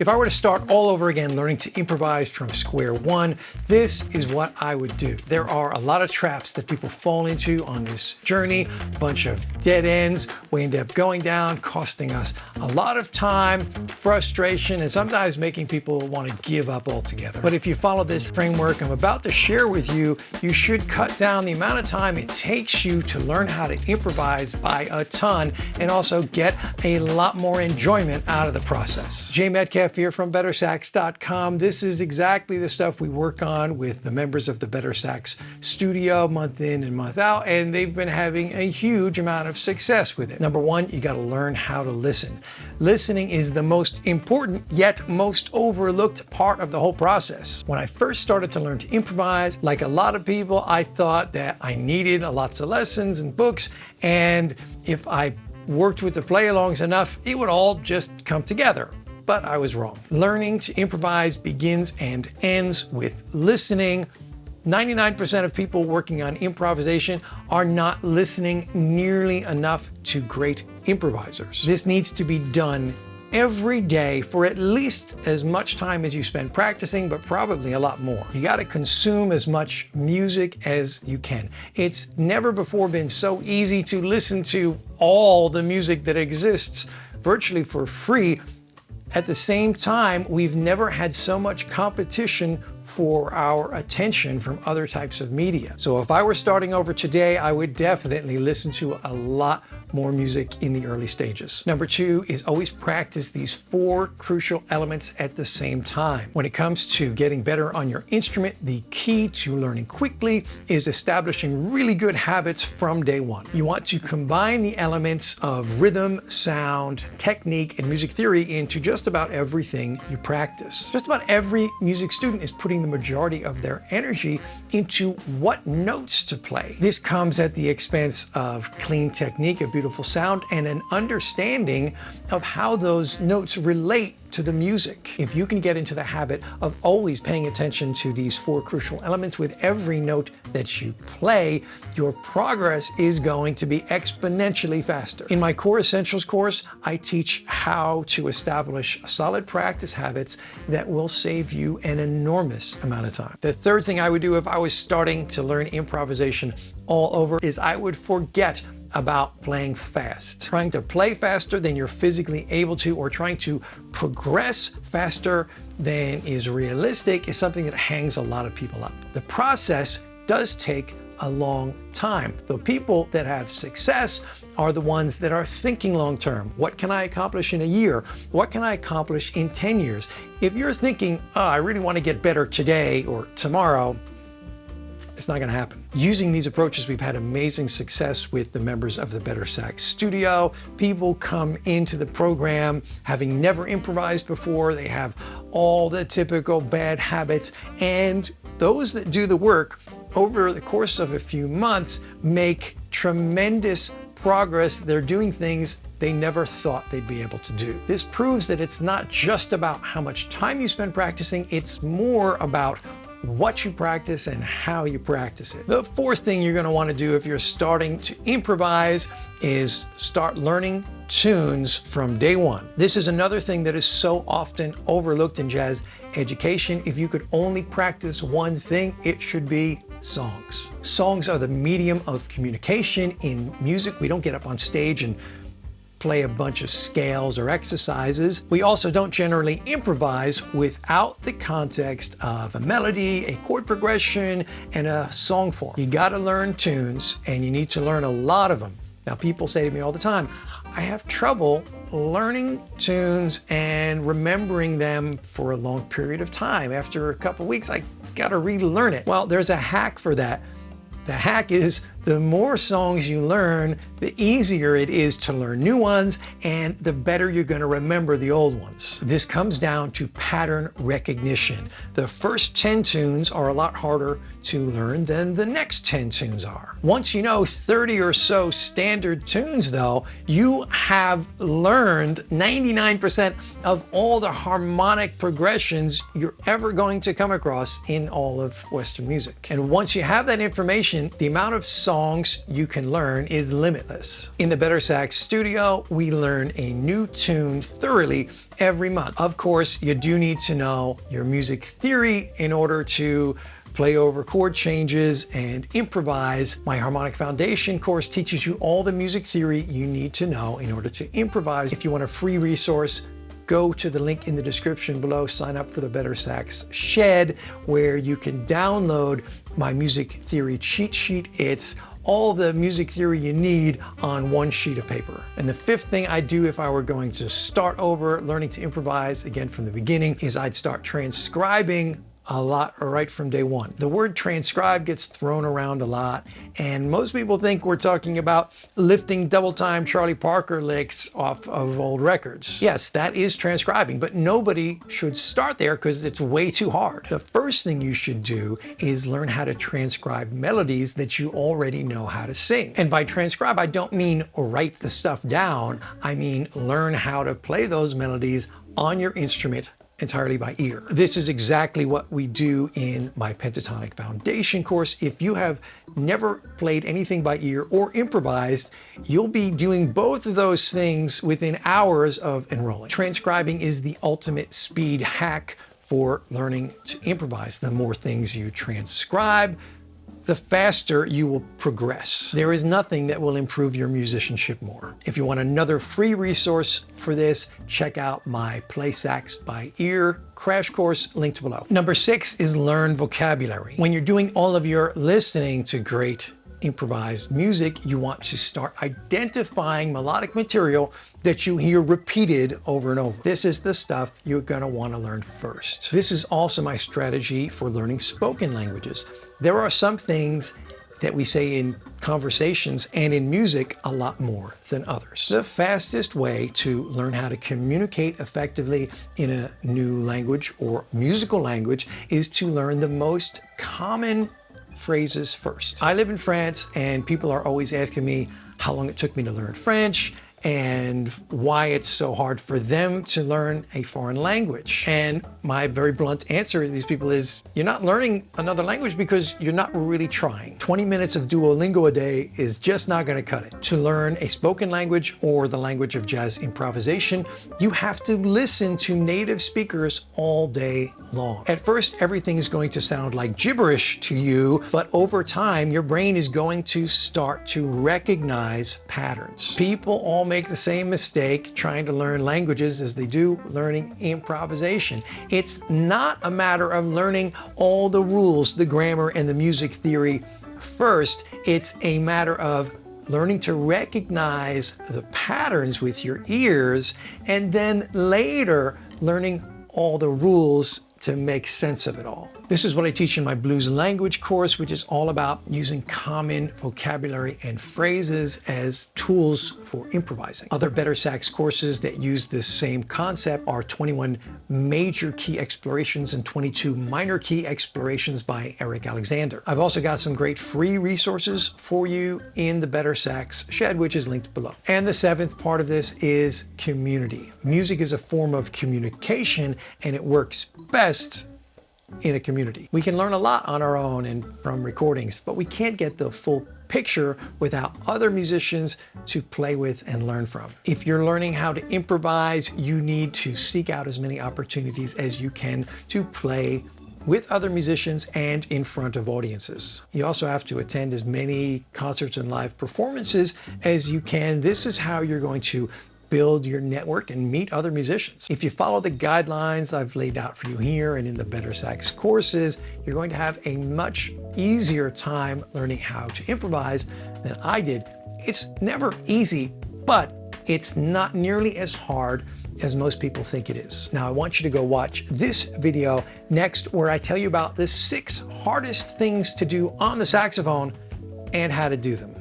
If I were to start all over again learning to improvise from square one, this is what I would do. There are a lot of traps that people fall into on this journey, a bunch of dead ends. We end up going down, costing us a lot of time, frustration, and sometimes making people want to give up altogether. But if you follow this framework I'm about to share with you, you should cut down the amount of time it takes you to learn how to improvise by a ton and also get a lot more enjoyment out of the process. Metcalf here from BetterSax.com. This is exactly the stuff we work on with the members of the BetterSax studio month in and month out, and they've been having a huge amount of success with it. Number one, you got to learn how to listen. Listening is the most important yet most overlooked part of the whole process. When I first started to learn to improvise, like a lot of people, I thought that I needed lots of lessons and books, and if I worked with the play-alongs enough, it would all just come together. But I was wrong. Learning to improvise begins and ends with listening. 99% of people working on improvisation are not listening nearly enough to great improvisers. This needs to be done every day for at least as much time as you spend practicing, but probably a lot more. You got to consume as much music as you can. It's never before been so easy to listen to all the music that exists virtually for free. At the same time, we've never had so much competition for our attention from other types of media. So if I were starting over today, I would definitely listen to a lot more music in the early stages. Number two is always practice these four crucial elements at the same time. When it comes to getting better on your instrument, the key to learning quickly is establishing really good habits from day one. You want to combine the elements of rhythm, sound, technique, and music theory into just about everything you practice. Just about every music student is putting the majority of their energy into what notes to play. This comes at the expense of clean technique, a beautiful sound, and an understanding of how those notes relate to the music. If you can get into the habit of always paying attention to these four crucial elements with every note that you play, your progress is going to be exponentially faster. In my Core Essentials course, I teach how to establish solid practice habits that will save you an enormous amount of time. The third thing I would do if I was starting to learn improvisation all over is I would forget about playing fast. Trying to play faster than you're physically able to, or trying to progress faster than is realistic, is something that hangs a lot of people up. The process does take a long time. The people that have success are the ones that are thinking long term. What can I accomplish in a year? What can I accomplish in 10 years? If you're thinking, oh, I really want to get better today or tomorrow, it's not going to happen. Using these approaches, we've had amazing success with the members of the BetterSax studio. People come into the program having never improvised before. They have all the typical bad habits, and those that do the work over the course of a few months make tremendous progress. They're doing things they never thought they'd be able to do. This proves that it's not just about how much time you spend practicing, it's more about what you practice and how you practice it. The fourth thing you're going to want to do if you're starting to improvise is start learning tunes from day one. This is another thing that is so often overlooked in jazz education. If you could only practice one thing, it should be songs. Songs are the medium of communication in music. We don't get up on stage and play a bunch of scales or exercises. We also don't generally improvise without the context of a melody, a chord progression, and a song form. You gotta learn tunes, and you need to learn a lot of them. Now, people say to me all the time, I have trouble learning tunes and remembering them for a long period of time. After a couple weeks, I gotta relearn it. Well, there's a hack for that. The hack is the more songs you learn, the easier it is to learn new ones, and the better you're going to remember the old ones. This comes down to pattern recognition. The first 10 tunes are a lot harder to learn than the next 10 tunes are. Once you know 30 or so standard tunes, though, you have learned 99% of all the harmonic progressions you're ever going to come across in all of Western music. And once you have that information, the amount of songs songs you can learn is limitless. In the BetterSax studio, we learn a new tune thoroughly every month. Of course, you do need to know your music theory in order to play over chord changes and improvise. My Harmonic Foundation course teaches you all the music theory you need to know in order to improvise. If you want a free resource, go to the link in the description below, sign up for the BetterSax Shed, where you can download my music theory cheat sheet. It's all the music theory you need on one sheet of paper. And the fifth thing I'd do if I were going to start over learning to improvise again from the beginning is I'd start transcribing a lot right from day one. The word transcribe gets thrown around a lot, and most people think we're talking about lifting double time Charlie Parker licks off of old records. Yes, that is transcribing, but nobody should start there because it's way too hard. The first thing you should do is learn how to transcribe melodies that you already know how to sing. And by transcribe, I don't mean write the stuff down. I mean learn how to play those melodies on your instrument entirely by ear. This is exactly what we do in my Pentatonic Foundation course. If you have never played anything by ear or improvised, you'll be doing both of those things within hours of enrolling. Transcribing is the ultimate speed hack for learning to improvise. The more things you transcribe, the faster you will progress. There is nothing that will improve your musicianship more. If you want another free resource for this, check out my Play Sax by Ear crash course linked below. Number 6 is learn vocabulary. When you're doing all of your listening to great improvised music, you want to start identifying melodic material that you hear repeated over and over. This is the stuff you're gonna wanna learn first. This is also my strategy for learning spoken languages. There are some things that we say in conversations and in music a lot more than others. The fastest way to learn how to communicate effectively in a new language or musical language is to learn the most common phrases first. I live in France, and people are always asking me how long it took me to learn French and why it's so hard for them to learn a foreign language. And my very blunt answer to these people is, you're not learning another language because you're not really trying. 20 minutes of Duolingo a day is just not gonna cut it. To learn a spoken language or the language of jazz improvisation, you have to listen to native speakers all day long. At first, everything is going to sound like gibberish to you, but over time, your brain is going to start to recognize patterns. People all make the same mistake trying to learn languages as they do learning improvisation. It's not a matter of learning all the rules, the grammar, and the music theory first. It's a matter of learning to recognize the patterns with your ears, and then later learning all the rules to make sense of it all. This is what I teach in my blues language course, which is all about using common vocabulary and phrases as tools for improvising. Other BetterSax courses that use this same concept are 21 major key explorations and 22 minor key explorations by Eric Alexander. I've also got some great free resources for you in the BetterSax Shed, which is linked below. And the 7th part of this is community. Music is a form of communication, and it works best in a community. We can learn a lot on our own and from recordings, but we can't get the full picture without other musicians to play with and learn from. If you're learning how to improvise, you need to seek out as many opportunities as you can to play with other musicians and in front of audiences. You also have to attend as many concerts and live performances as you can. This is how you're going to build your network and meet other musicians. If you follow the guidelines I've laid out for you here and in the BetterSax courses, you're going to have a much easier time learning how to improvise than I did. It's never easy, but it's not nearly as hard as most people think it is. Now I want you to go watch this video next, where I tell you about the 6 hardest things to do on the saxophone and how to do them.